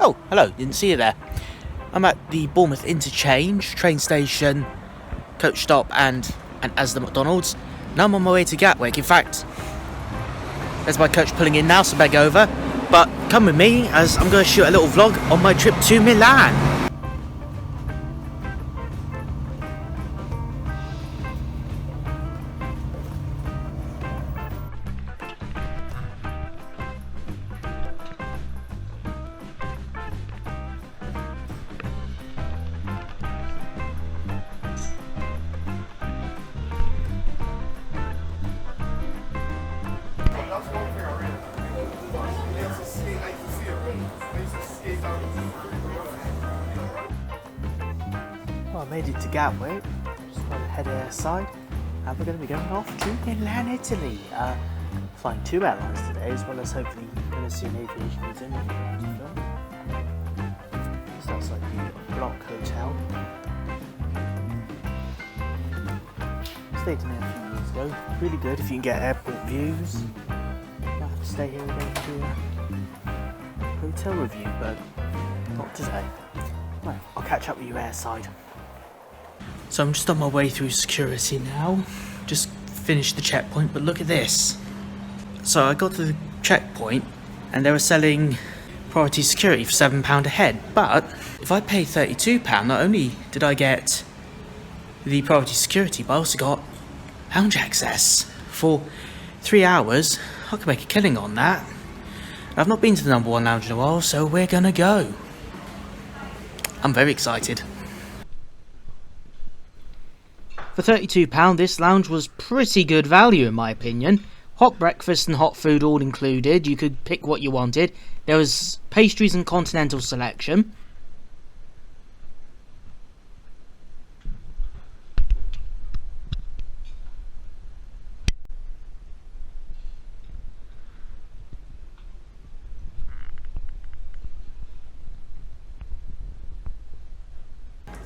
Oh, hello, didn't see you there. I'm at the Bournemouth Interchange, train station, coach stop and Asda McDonald's. Now I'm on my way to Gatwick. In fact, there's my coach pulling in now, so beg over. But come with me as I'm going to shoot a little vlog on my trip to Milan. Well, I made it to Gatwick, just want to head airside, and we're going to be going off to Milan, Italy. Flying 2 airlines today, as well as hopefully going to see an aviation museum. Just outside the Block Hotel. Stayed in there a few years ago, really good if you can get airport views. Might have to stay here again to do a hotel review, but not today. Right, I'll catch up with you airside. So I'm just on my way through security now. Just finished the checkpoint, but look at this. So I got to the checkpoint and they were selling priority security for £7 a head. But if I paid £32, not only did I get the priority security, but I also got lounge access. For 3 hours, I could make a killing on that. I've not been to the #1 lounge in a while, so we're gonna go. I'm very excited. For £32, this lounge was pretty good value in my opinion. Hot breakfast and hot food all included. You could pick what you wanted. There was pastries and continental selection.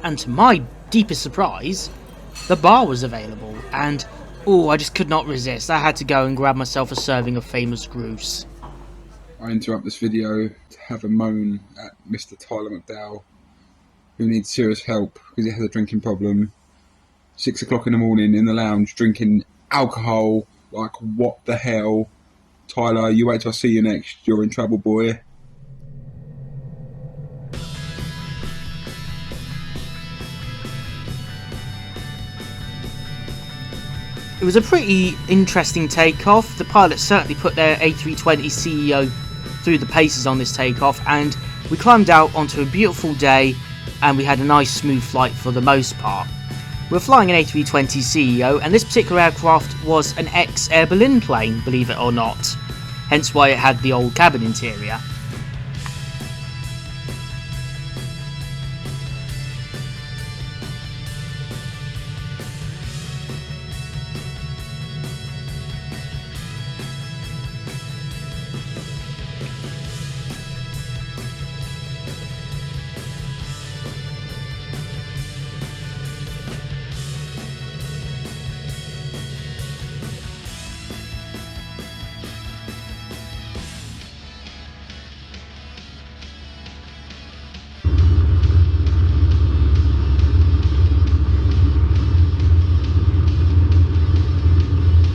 And to my deepest surprise, the bar was available, and I just could not resist. I had to go and grab myself a serving of famous Grouse. I interrupt this video to have a moan at Mr. Tyler McDowell, who needs serious help because he has a drinking problem. 6 o'clock in the morning in the lounge drinking alcohol, like what the hell? Tyler, you wait till I see you next, you're in trouble, boy. It was a pretty interesting takeoff. The pilots certainly put their A320 CEO through the paces on this takeoff, and we climbed out onto a beautiful day and we had a nice smooth flight for the most part. We're flying an A320 CEO, and this particular aircraft was an ex-Air Berlin plane, believe it or not, hence why it had the old cabin interior.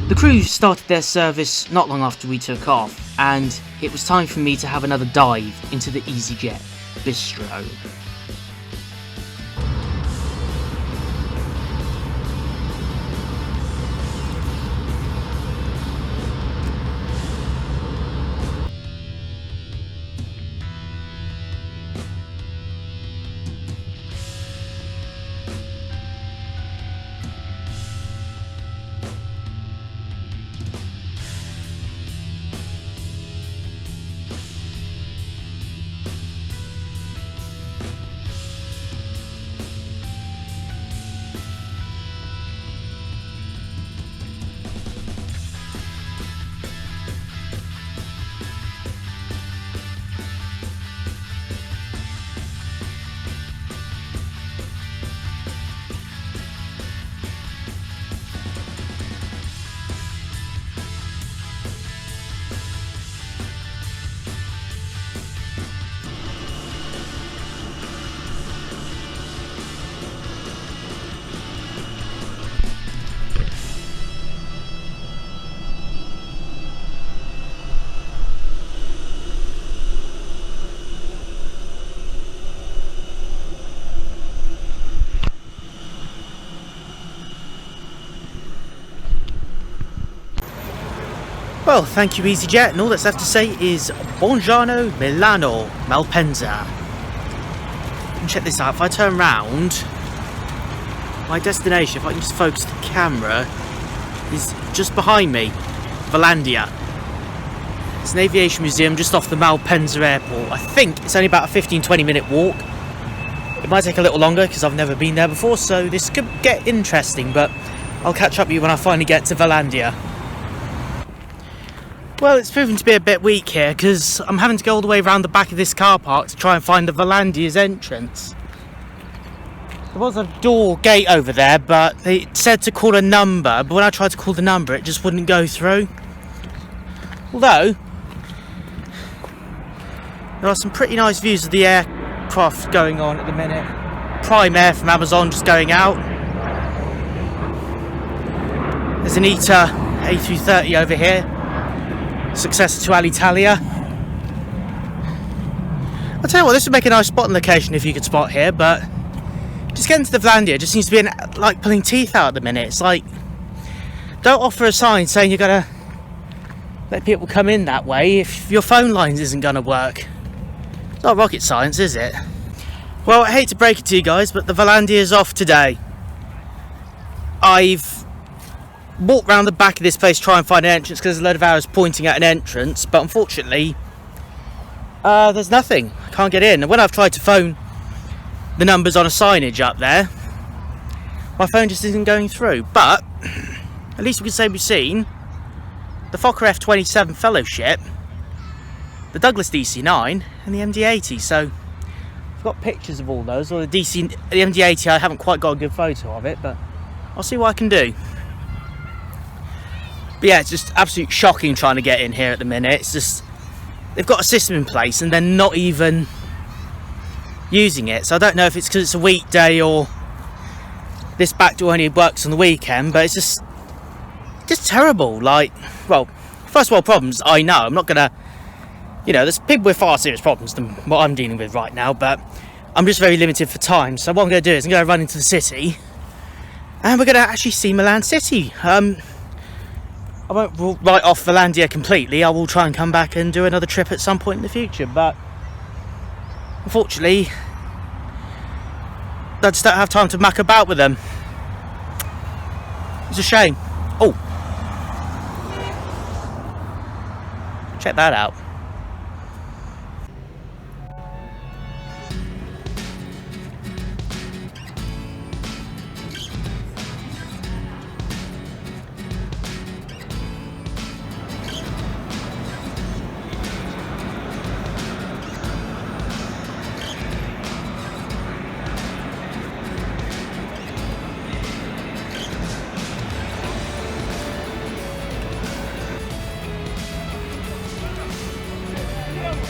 The crew started their service not long after we took off, and it was time for me to have another dive into the EasyJet bistro. Well, thank you, EasyJet, and all that's left to say is Buongiorno Milano Malpensa. And check this out, if I turn round, my destination, if I can just focus the camera, is just behind me, Volandia. It's an aviation museum just off the Malpensa airport. I think it's only about a 15-20 minute walk. It might take a little longer because I've never been there before, so this could get interesting, but I'll catch up with you when I finally get to Volandia. Well, it's proven to be a bit weak here because I'm having to go all the way around the back of this car park to try and find the Volandia's entrance. There was a gate over there, but they said to call a number, but when I tried to call the number it just wouldn't go through. Although, there are some pretty nice views of the aircraft going on at the minute. Prime Air from Amazon just going out. There's an A330 over here. Successor to Alitalia. I'll tell you what, this would make a nice spotting location if you could spot here, but just getting to the Volandia just seems to be like pulling teeth out at the minute. It's like, don't offer a sign saying you're gonna let people come in that way if your phone lines isn't gonna work. It's not rocket science, is it? Well, I hate to break it to you guys, but the Volandia is off today. I've walked round the back of this place to try and find an entrance because there's a load of arrows pointing at an entrance, but unfortunately there's nothing. I can't get in, and when I've tried to phone the numbers on a signage up there, my phone just isn't going through. But at least we can say we've seen the Fokker F-27 Fellowship, the Douglas DC-9 and the MD-80, so I've got pictures of all those. Or the MD-80, I haven't quite got a good photo of it, but I'll see what I can do. But yeah, it's just absolutely shocking trying to get in here at the minute. It's just, they've got a system in place and they're not even using it. So I don't know if it's because it's a weekday or this back door only works on the weekend, but it's just terrible. Like, well, first world problems, I know. I'm not gonna, you know, there's people with far serious problems than what I'm dealing with right now, but I'm just very limited for time. So what I'm gonna do is I'm gonna run into the city and we're gonna actually see Milan City. I won't write off Volandia completely. I will try and come back and do another trip at some point in the future, but unfortunately I just don't have time to muck about with them. It's a shame. Oh, check that out.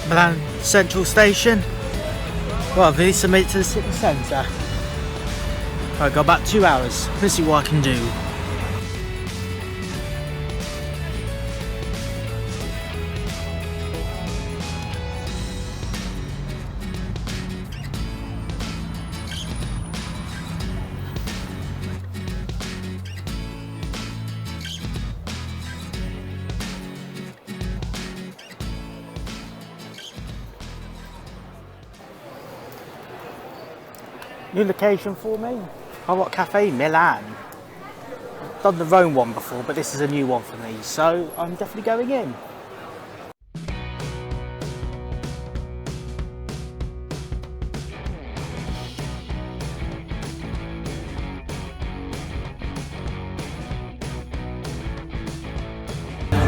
Milan Central Station. Well, I've really submitted to the city centre. I've got about 2 hours. Let's see what I can do. New location for me. What Cafe Milan. I've done the Rome one before, but this is a new one for me, so I'm definitely going in.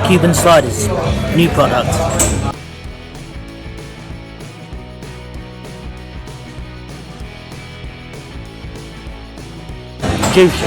Cuban sliders, new product. Juicy.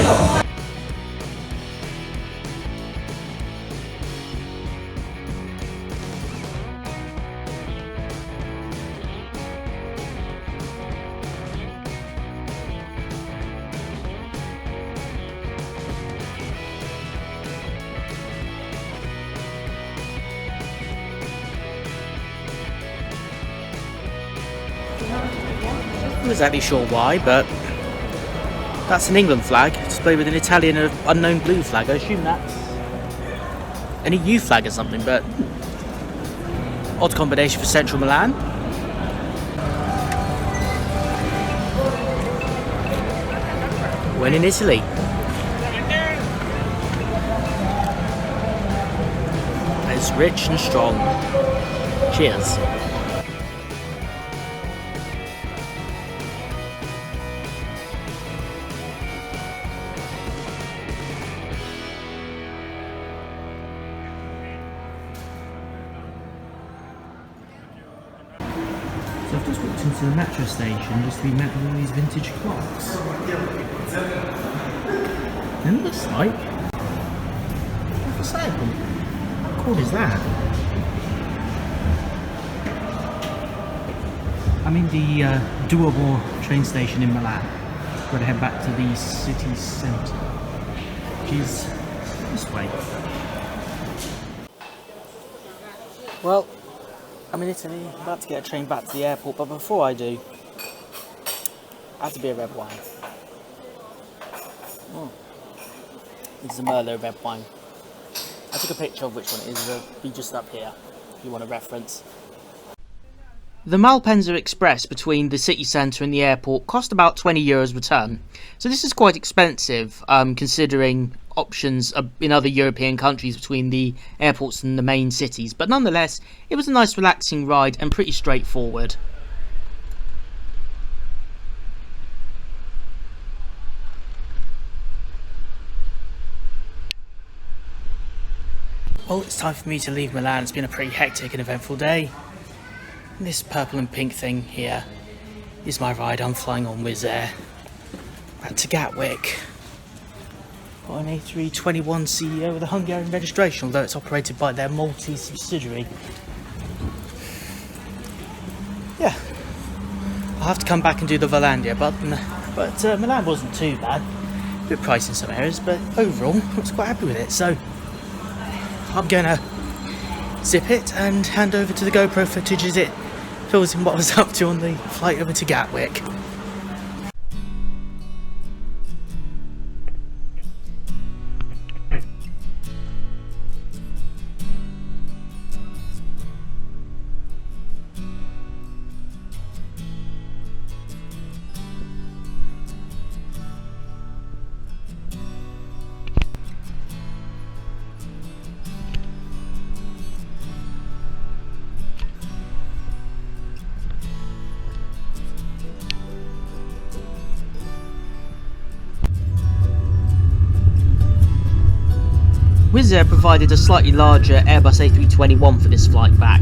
I'm not exactly sure why, but that's an England flag displayed with an Italian and unknown blue flag. I assume that's an EU flag or something, but odd combination for central Milan. When in Italy. It's rich and strong. Cheers. So I've just walked into the metro station just to be met with all these vintage clocks. And it looks like for sale. How cool is that? I'm in the Duomo train station in Milan. I'm going to head back to the city centre, which is this way. Well, I'm in Italy, about to get a train back to the airport, but before I do, I have to be a red wine. This is a Merlot red wine. I took a picture of which one it is, it'll be just up here, if you want a reference. The Malpensa Express between the city centre and the airport cost about €20 return, so this is quite expensive considering options in other European countries between the airports and the main cities, but nonetheless it was a nice relaxing ride and pretty straightforward. Well, it's time for me to leave Milan. It's been a pretty hectic and eventful day. And this purple and pink thing here is my ride. I'm flying on Wizz Air back to Gatwick. Got an A321 CEO with a Hungarian registration, although it's operated by their Maltese subsidiary. Yeah, I'll have to come back and do the Volandia, but Milan wasn't too bad. A bit pricey in some areas, but overall I was quite happy with it. So I'm gonna zip it and hand over to the GoPro footage as it fills in what I was up to on the flight over to Gatwick. Wizz Air provided a slightly larger Airbus A321 for this flight back.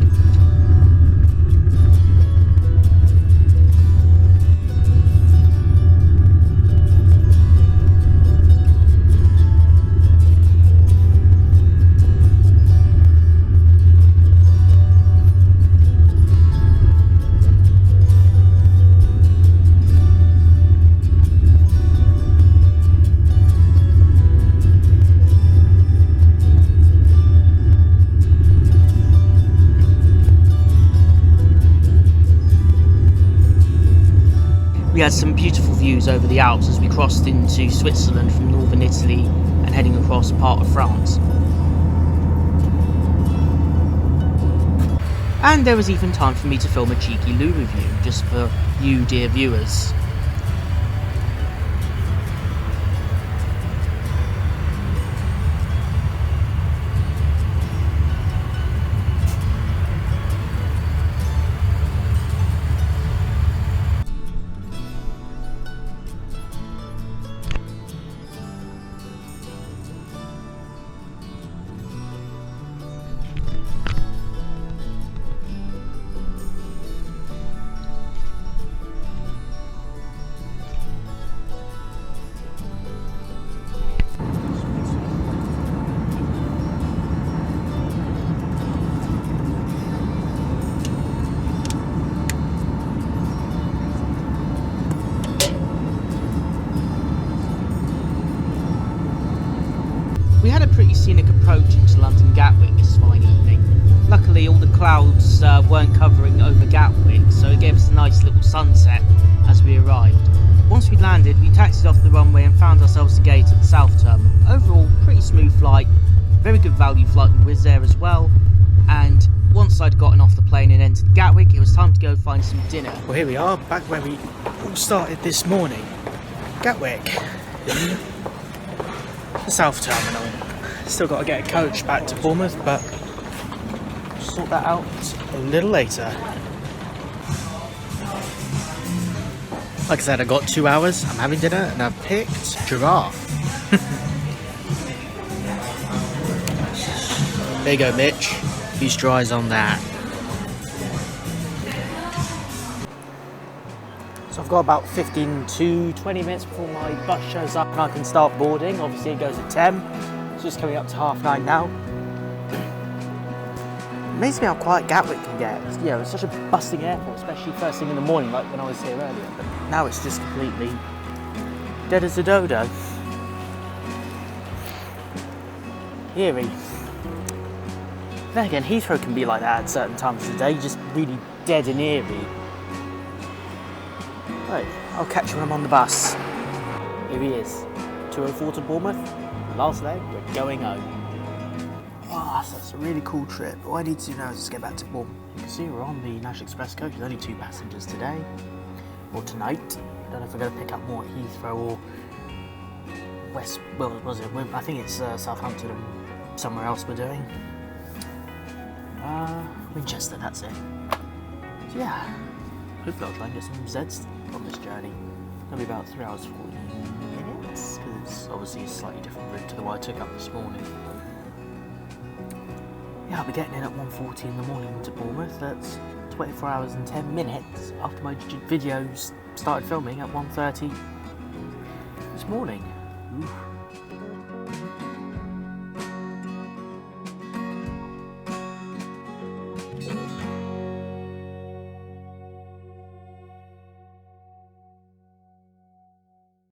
We had some beautiful views over the Alps as we crossed into Switzerland from northern Italy and heading across part of France. And there was even time for me to film a cheeky loo review, just for you dear viewers. We had a pretty scenic approach into London Gatwick this fine evening. Luckily all the clouds weren't covering over Gatwick, so it gave us a nice little sunset as we arrived. Once we landed, we taxied off the runway and found ourselves a gate at the South Terminal. Overall, pretty smooth flight, very good value flight with Wizz Air as well. And once I'd gotten off the plane and entered Gatwick, it was time to go find some dinner. Well, here we are, back where we all started this morning. Gatwick, in the South Terminal. Still got to get a coach back to Bournemouth, but we'll sort that out a little later. Like I said, I got 2 hours, I'm having dinner, and I've picked giraffe. There you go, Mitch. Feast your eyes on that. So I've got about 15 to 20 minutes before my bus shows up and I can start boarding. Obviously it goes at 10. It's just coming up to 9:30 now. Amazes me how quiet Gatwick can get. You know, it's such a bustling airport, especially first thing in the morning, like when I was here earlier. But now it's just completely dead as a dodo. Eerie. Then again, Heathrow can be like that at certain times of the day, just really dead and eerie. Right, I'll catch you when I'm on the bus. Here he is, 2:04 to Bournemouth. Last leg, we're going home. Oh, so it's a really cool trip. All I need to do now is just get back to Bournemouth. You can see we're on the National Express coach. There's only 2 passengers today, or tonight. I don't know if we're going to pick up more at Heathrow or West. Well, was it? I think it's Southampton and somewhere else we're doing. Winchester, that's it. So yeah, hopefully I'll try and get some Zeds on this journey. It'll be about 3 hours 40 minutes, because obviously it's a slightly different route to the one I took up this morning. Yeah, I'll be getting in at 1:40 in the morning to Bournemouth. That's 24 hours and 10 minutes after my videos started filming at 1:30 this morning. Oof.